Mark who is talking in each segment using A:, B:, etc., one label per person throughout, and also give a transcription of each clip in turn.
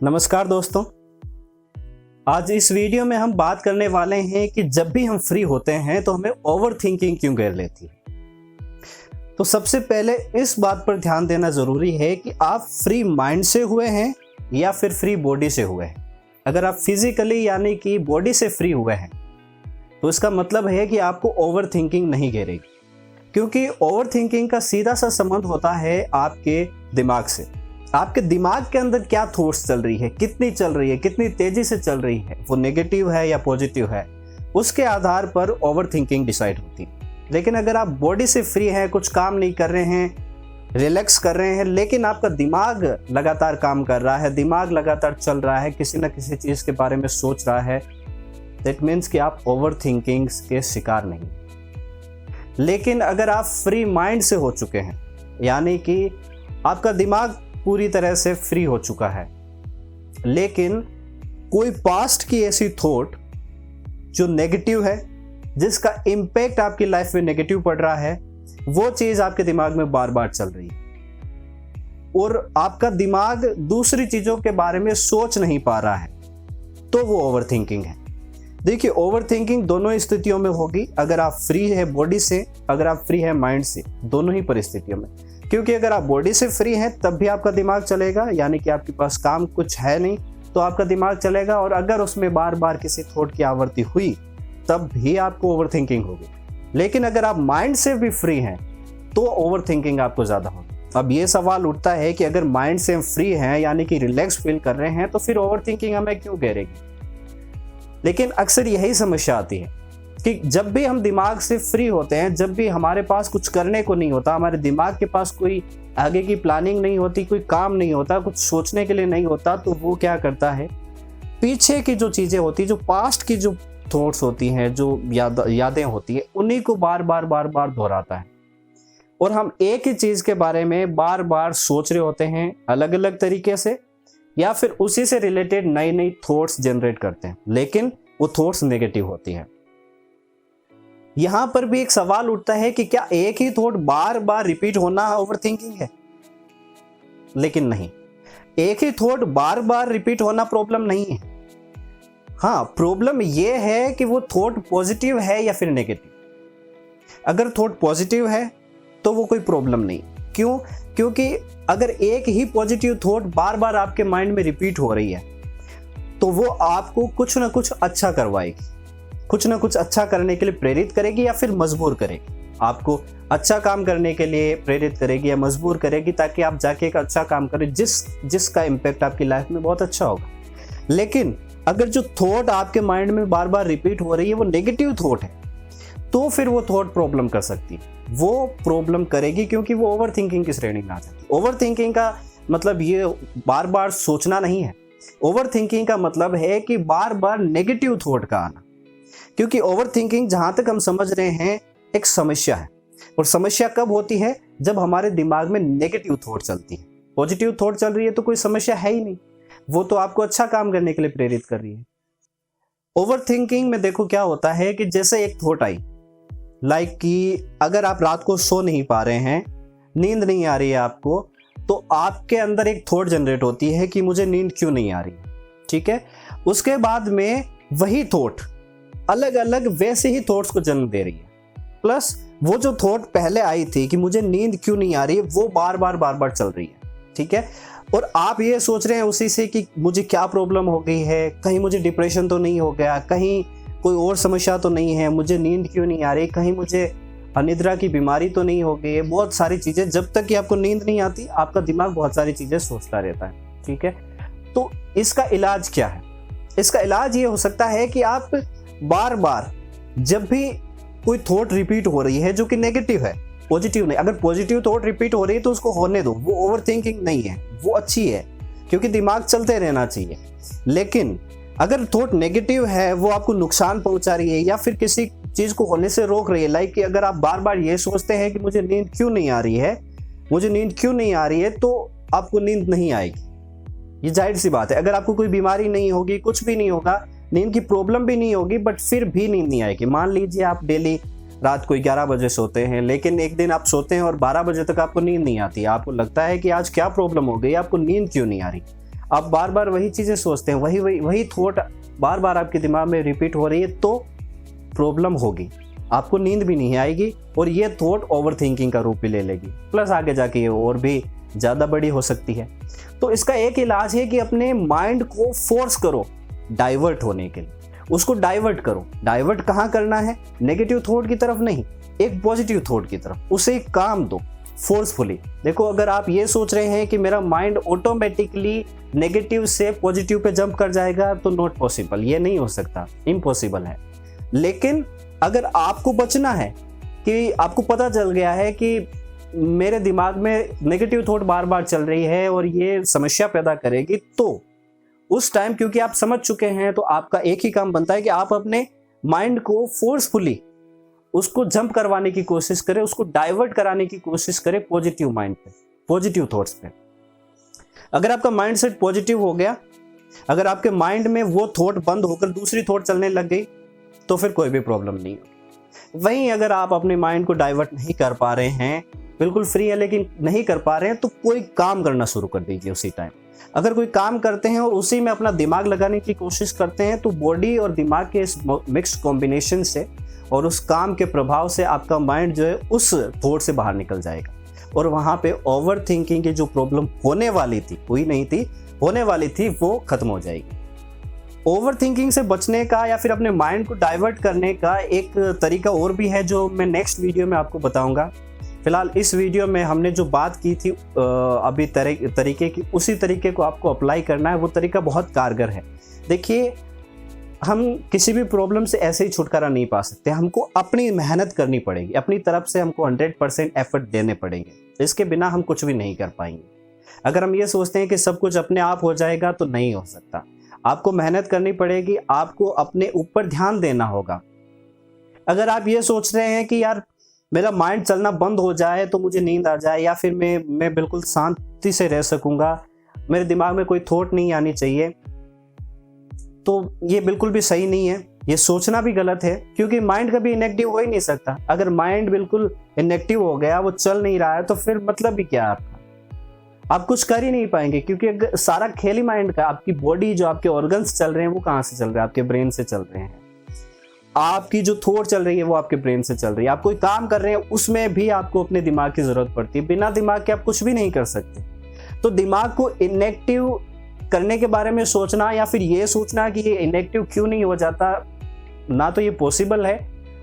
A: नमस्कार दोस्तों, आज इस वीडियो में हम बात करने वाले हैं कि जब भी हम फ्री होते हैं तो हमें ओवर थिंकिंग क्यों घेर लेती है। तो सबसे पहले इस बात पर ध्यान देना जरूरी है कि आप फ्री माइंड से हुए हैं या फिर फ्री बॉडी से हुए हैं। अगर आप फिजिकली यानी कि बॉडी से फ्री हुए हैं तो इसका मतलब है कि आपको ओवर थिंकिंग नहीं घेरेगी, क्योंकि ओवर थिंकिंग का सीधा सा संबंध होता है आपके दिमाग से। आपके दिमाग के अंदर क्या थॉट्स चल रही है, कितनी चल रही है, कितनी तेजी से चल रही है, वो नेगेटिव है या पॉजिटिव है, उसके आधार पर ओवर थिंकिंग डिसाइड होती है। लेकिन अगर आप बॉडी से फ्री हैं, कुछ काम नहीं कर रहे हैं, रिलैक्स कर रहे हैं, लेकिन आपका दिमाग लगातार काम कर रहा है, दिमाग लगातार चल रहा है, किसी न किसी चीज़ के बारे में सोच रहा है, दैट मीन्स कि आप ओवर थिंकिंग के शिकार नहीं। लेकिन अगर आप फ्री माइंड से हो चुके हैं, यानी कि आपका दिमाग पूरी तरह से फ्री हो चुका है, लेकिन कोई पास्ट की ऐसी थॉट जो नेगेटिव है, जिसका इम्पैक्ट आपकी लाइफ में नेगेटिव पड़ रहा है, वो चीज़ आपके दिमाग में बार बार चल रही है और आपका दिमाग दूसरी चीज़ों के बारे में सोच नहीं पा रहा है, तो वो ओवर थिंकिंग है। देखिए, ओवर थिंकिंग दोनों स्थितियों में होगी, अगर आप फ्री है बॉडी से, अगर आप फ्री है माइंड से, दोनों ही परिस्थितियों में। क्योंकि अगर आप बॉडी से फ्री हैं तब भी आपका दिमाग चलेगा, यानी कि आपके पास काम कुछ है नहीं तो आपका दिमाग चलेगा, और अगर उसमें बार बार किसी थॉट की आवृत्ति हुई तब भी आपको ओवर थिंकिंग होगी। लेकिन अगर आप माइंड से भी फ्री हैं तो ओवर थिंकिंग आपको ज़्यादा होगी। अब ये सवाल उठता है कि अगर माइंड से हम फ्री हैं, यानी कि रिलैक्स फील कर रहे हैं, तो फिर ओवर थिंकिंग हमें क्यों घेरेगी। लेकिन अक्सर यही समस्या आती है कि जब भी हम दिमाग से फ्री होते हैं, जब भी हमारे पास कुछ करने को नहीं होता, हमारे दिमाग के पास कोई आगे की प्लानिंग नहीं होती, कोई काम नहीं होता, कुछ सोचने के लिए नहीं होता, तो वो क्या करता है, पीछे की जो चीज़ें होती, जो पास्ट की जो थॉट्स होती हैं, जो यादें होती हैं, उन्हीं को बार बार दोहराता है। और हम एक ही चीज़ के बारे में बार बार सोच रहे होते हैं अलग अलग तरीके से, या फिर उसी से रिलेटेड नई नई थॉट्स जनरेट करते हैं, लेकिन वो थॉट्स नेगेटिव होती है। यहां पर भी एक सवाल उठता है कि क्या एक ही थॉट बार बार रिपीट होना ओवरथिंकिंग है? लेकिन नहीं, एक ही थॉट बार बार रिपीट होना प्रॉब्लम नहीं है। हाँ, प्रॉब्लम यह है कि वो थॉट पॉजिटिव है या फिर नेगेटिव। अगर थॉट पॉजिटिव है तो वो कोई प्रॉब्लम नहीं। क्यों? क्योंकि अगर एक ही पॉजिटिव थॉट बार बार आपके माइंड में रिपीट हो रही है तो वो आपको कुछ ना कुछ अच्छा करवाएगी, कुछ ना कुछ अच्छा करने के लिए प्रेरित करेगी या फिर मजबूर करेगी। आपको अच्छा काम करने के लिए प्रेरित करेगी या मजबूर करेगी, ताकि आप जाके एक अच्छा काम करें जिसका इम्पैक्ट आपकी लाइफ में बहुत अच्छा होगा। लेकिन अगर जो थॉट आपके माइंड में बार बार रिपीट हो रही है वो नेगेटिव थॉट है, तो फिर वो थॉट प्रॉब्लम कर सकती है। वो प्रॉब्लम करेगी क्योंकि वो ओवर थिंकिंग की श्रेणी में आ जाती है। ओवर थिंकिंग का मतलब ये बार बार सोचना नहीं है। ओवर थिंकिंग का मतलब है कि बार बार नेगेटिव थॉट का आना। क्योंकि ओवर थिंकिंग, जहां तक हम समझ रहे हैं, एक समस्या है। और समस्या कब होती है? जब हमारे दिमाग में नेगेटिव थॉट चलती है। पॉजिटिव थॉट चल रही है तो कोई समस्या है ही नहीं, वो तो आपको अच्छा काम करने के लिए प्रेरित कर रही है। ओवर थिंकिंग में देखो क्या होता है कि जैसे एक थॉट आई, लाइक कि अगर आप रात को सो नहीं पा रहे हैं, नींद नहीं आ रही है आपको, तो आपके अंदर एक थॉट जनरेट होती है कि मुझे नींद क्यों नहीं आ रही। ठीक है, उसके बाद में वही थॉट अलग अलग वैसे ही थॉट्स को जन्म दे रही है। प्लस वो जो थॉट पहले आई थी कि मुझे नींद क्यों नहीं आ रही है, वो बार बार चल रही है। ठीक है, और आप ये सोच रहे हैं उसी से कि मुझे क्या प्रॉब्लम हो गई है, कहीं मुझे डिप्रेशन तो नहीं हो गया, कहीं कोई और समस्या तो नहीं है, मुझे नींद क्यों नहीं आ रही, कहीं मुझे अनिद्रा की बीमारी तो नहीं हो गई है। बहुत सारी चीज़ें, जब तक कि आपको नींद नहीं आती, आपका दिमाग बहुत सारी चीज़ें सोचता रहता है। ठीक है, तो इसका इलाज क्या है? इसका इलाज ये हो सकता है कि आप बार बार जब भी कोई थॉट रिपीट हो रही है जो कि नेगेटिव है, पॉजिटिव नहीं, अगर पॉजिटिव थॉट रिपीट हो रही है तो उसको होने दो, वो ओवर थिंकिंग नहीं है, वो अच्छी है, क्योंकि दिमाग चलते रहना चाहिए। लेकिन अगर थॉट नेगेटिव है, वो आपको नुकसान पहुंचा रही है या फिर किसी चीज़ को होने से रोक रही है, लाइक कि अगर आप बार बार ये सोचते हैं कि मुझे नींद क्यों नहीं आ रही है, मुझे नींद क्यों नहीं आ रही है, तो आपको नींद नहीं आएगी। ये जाहिर सी बात है। अगर आपको कोई बीमारी नहीं होगी, कुछ भी नहीं होगा, नींद की प्रॉब्लम भी नहीं होगी, बट फिर भी नींद नहीं आएगी। मान लीजिए आप डेली रात को 11 बजे सोते हैं, लेकिन एक दिन आप सोते हैं और 12 बजे तक आपको नींद नहीं आती, आपको लगता है कि आज क्या प्रॉब्लम हो गई, आपको नींद क्यों नहीं आ रही। आप बार बार वही चीज़ें सोचते हैं, वही थॉट बार बार आपके दिमाग में रिपीट हो रही है, तो प्रॉब्लम होगी, आपको नींद भी नहीं आएगी और ये थॉट ओवर थिंकिंग का रूप भी ले लेगी, प्लस आगे जाके ये और भी ज़्यादा बड़ी हो सकती है। तो इसका एक इलाज है कि अपने माइंड को फोर्स करो डाइवर्ट होने के लिए, उसको डाइवर्ट करो। डाइवर्ट कहाँ करना है? नेगेटिव थॉट की तरफ नहीं, एक पॉजिटिव थॉट की तरफ, उसे एक काम दो फोर्सफुली। देखो, अगर आप ये सोच रहे हैं कि मेरा माइंड ऑटोमेटिकली नेगेटिव से पॉजिटिव पे जंप कर जाएगा, तो नॉट पॉसिबल, ये नहीं हो सकता, इम्पॉसिबल है। लेकिन अगर आपको बचना है कि आपको पता चल गया है कि मेरे दिमाग में नेगेटिव थॉट बार बार चल रही है और ये समस्या पैदा करेगी, तो उस टाइम क्योंकि आप समझ चुके हैं, तो आपका एक ही काम बनता है कि आप अपने माइंड को फोर्सफुली उसको जंप करवाने की कोशिश करें, उसको डाइवर्ट कराने की कोशिश करें पॉजिटिव माइंड पे, पॉजिटिव थॉट्स पे। अगर आपका माइंड सेट पॉजिटिव हो गया, अगर आपके माइंड में वो थॉट बंद होकर दूसरी थॉट चलने लग गई, तो फिर कोई भी प्रॉब्लम नहीं होगी। वहीं अगर आप अपने माइंड को डाइवर्ट नहीं कर पा रहे हैं, बिल्कुल फ्री है लेकिन नहीं कर पा रहे हैं, तो कोई काम करना शुरू कर दीजिए उसी टाइम। अगर कोई काम करते हैं और उसी में अपना दिमाग लगाने की कोशिश करते हैं, तो बॉडी और दिमाग के इस मिक्स्ड कॉम्बिनेशन से और उस काम के प्रभाव से आपका माइंड जो है उस थॉट से बाहर निकल जाएगा और वहाँ पे ओवर थिंकिंग की जो प्रॉब्लम होने वाली थी, हुई नहीं थी, होने वाली थी, वो खत्म हो जाएगी। ओवर थिंकिंग से बचने का या फिर अपने माइंड को डाइवर्ट करने का एक तरीका और भी है, जो मैं नेक्स्ट वीडियो में आपको बताऊंगा। फिलहाल इस वीडियो में हमने जो बात की थी अभी तरीके की, उसी तरीके को आपको अप्लाई करना है। वो तरीका बहुत कारगर है। देखिए, हम किसी भी प्रॉब्लम से ऐसे ही छुटकारा नहीं पा सकते, हमको अपनी मेहनत करनी पड़ेगी, अपनी तरफ से हमको 100% एफर्ट देने पड़ेंगे। इसके बिना हम कुछ भी नहीं कर पाएंगे। अगर हम ये सोचते हैं कि सब कुछ अपने आप हो जाएगा, तो नहीं हो सकता। आपको मेहनत करनी पड़ेगी, आपको अपने ऊपर ध्यान देना होगा। अगर आप ये सोच रहे हैं कि यार मेरा माइंड चलना बंद हो जाए तो मुझे नींद आ जाए, या फिर मैं बिल्कुल शांति से रह सकूंगा, मेरे दिमाग में कोई थॉट नहीं आनी चाहिए, तो ये बिल्कुल भी सही नहीं है। ये सोचना भी गलत है, क्योंकि माइंड कभी इनएक्टिव हो ही नहीं सकता। अगर माइंड बिल्कुल इनएक्टिव हो गया, वो चल नहीं रहा है, तो फिर मतलब भी क्या आपका? आप कुछ कर ही नहीं पाएंगे, क्योंकि सारा खेल ही माइंड का। आपकी बॉडी, जो आपके ऑर्गन्स चल रहे हैं, वो कहाँ से चल रहे हैं? आपके ब्रेन से चल रहे हैं। आपकी जो थॉट चल रही है, वो आपके ब्रेन से चल रही है। आप कोई काम कर रहे हैं, उसमें भी आपको अपने दिमाग की जरूरत पड़ती है। बिना दिमाग के आप कुछ भी नहीं कर सकते। तो दिमाग को इनएक्टिव करने के बारे में सोचना, या फिर ये सोचना कि ये इनएक्टिव क्यों नहीं हो जाता, ना तो ये पॉसिबल है,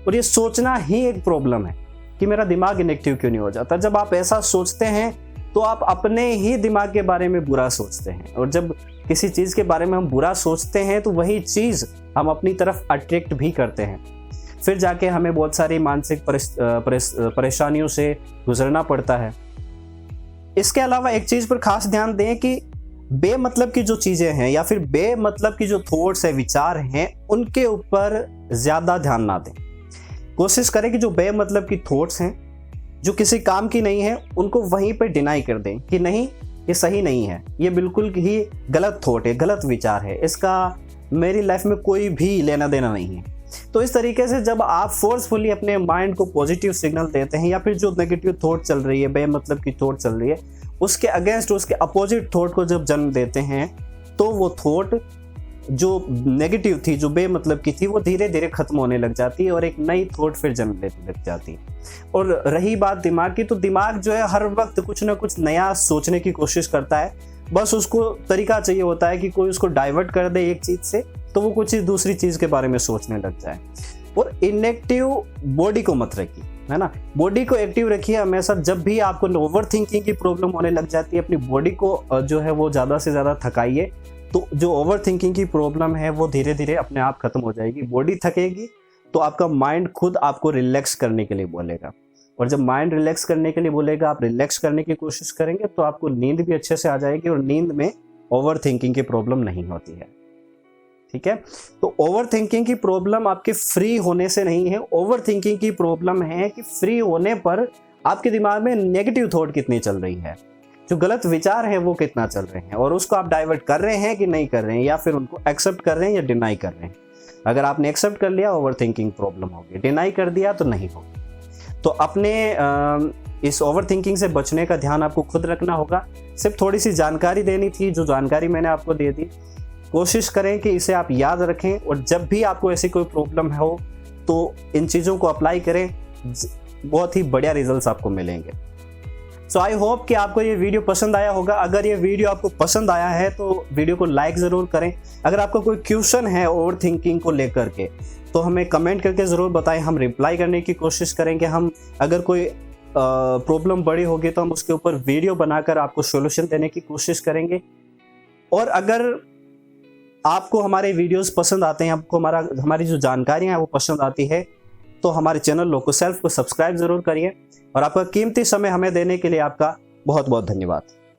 A: और ये सोचना ही एक प्रॉब्लम है कि मेरा दिमाग इनएक्टिव क्यों नहीं हो जाता। जब आप ऐसा सोचते हैं, तो आप अपने ही दिमाग के बारे में बुरा सोचते हैं, और जब किसी चीज़ के बारे में हम बुरा सोचते हैं, तो वही चीज़ हम अपनी तरफ अट्रैक्ट भी करते हैं। फिर जाके हमें बहुत सारी मानसिक परेशानियों से गुजरना पड़ता है। इसके अलावा एक चीज़ पर खास ध्यान दें कि बेमतलब की जो चीज़ें हैं, या फिर बेमतलब की जो थॉट्स है, विचार हैं, उनके ऊपर ज़्यादा ध्यान ना दें। कोशिश करें कि जो बेमतलब की थॉट्स हैं, जो किसी काम की नहीं है, उनको वहीं पे डिनाई कर दें कि नहीं, ये सही नहीं है, ये बिल्कुल ही गलत थॉट है, गलत विचार है, इसका मेरी लाइफ में कोई भी लेना देना नहीं है। तो इस तरीके से जब आप फोर्सफुली अपने माइंड को पॉजिटिव सिग्नल देते हैं, या फिर जो नेगेटिव थॉट चल रही है, बेमतलब की थॉट चल रही है, उसके अगेंस्ट, उसके अपोजिट थॉट को जब जन्म देते हैं, तो वो थॉट जो नेगेटिव थी, जो बेमतलब की थी, वो धीरे धीरे खत्म होने लग जाती है और एक नई थॉट फिर जन्म लेने लग जाती है। और रही बात दिमाग की, तो दिमाग जो है हर वक्त कुछ ना कुछ नया सोचने की कोशिश करता है। बस उसको तरीका चाहिए होता है कि कोई उसको डाइवर्ट कर दे एक चीज़ से, तो वो कुछ दूसरी चीज़ के बारे में सोचने लग जाए। और इनएक्टिव बॉडी को मत रखिए, है ना। बॉडी को एक्टिव रखिए हमेशा। जब भी आपको ओवर थिंकिंग की प्रॉब्लम होने लग जाती है, अपनी बॉडी को जो है वो ज़्यादा से ज़्यादा थकाइए, तो जो ओवर थिंकिंग की प्रॉब्लम है वो धीरे धीरे अपने आप खत्म हो जाएगी। बॉडी थकेगी तो आपका माइंड खुद आपको रिलैक्स करने के लिए बोलेगा, और जब माइंड रिलैक्स करने के लिए बोलेगा, आप रिलैक्स करने की कोशिश करेंगे, तो आपको नींद भी अच्छे से आ जाएगी, और नींद में ओवर थिंकिंग की प्रॉब्लम नहीं होती है। ठीक है, तो ओवर थिंकिंग की प्रॉब्लम आपके फ्री होने से नहीं है। ओवर थिंकिंग की प्रॉब्लम है कि फ्री होने पर आपके दिमाग में नेगेटिव थॉट कितनी चल रही है, जो गलत विचार है वो कितना चल रहे हैं, और उसको आप डाइवर्ट कर रहे हैं कि नहीं कर रहे हैं, या फिर उनको एक्सेप्ट कर रहे हैं या डिनाई कर रहे हैं। अगर आपने एक्सेप्ट कर लिया, ओवर थिंकिंग प्रॉब्लम होगी। डिनाई कर दिया तो नहीं होगी। तो अपने इस ओवर थिंकिंग से बचने का ध्यान आपको खुद रखना होगा। सिर्फ थोड़ी सी जानकारी देनी थी, जो जानकारी मैंने आपको दे दी। कोशिश करें कि इसे आप याद रखें और जब भी आपको ऐसी कोई प्रॉब्लम हो तो इन चीज़ों को अप्लाई करें, बहुत ही बढ़िया रिजल्ट्स आपको मिलेंगे। सो आई होप कि आपको ये वीडियो पसंद आया होगा। अगर ये वीडियो आपको पसंद आया है तो वीडियो को लाइक ज़रूर करें। अगर आपको कोई क्वेश्चन है ओवर थिंकिंग को लेकर के तो हमें कमेंट करके ज़रूर बताएं, हम रिप्लाई करने की कोशिश करेंगे। हम अगर कोई प्रॉब्लम बड़ी होगी तो हम उसके ऊपर वीडियो बनाकर आपको सॉल्यूशन देने की कोशिश करेंगे। और अगर आपको हमारे वीडियोस पसंद आते हैं, आपको हमारी जो जानकारियाँ हैं वो पसंद आती है, तो हमारे चैनल लोको सेल्फ को सब्सक्राइब ज़रूर करिए। और आपका कीमती समय हमें देने के लिए आपका बहुत बहुत धन्यवाद।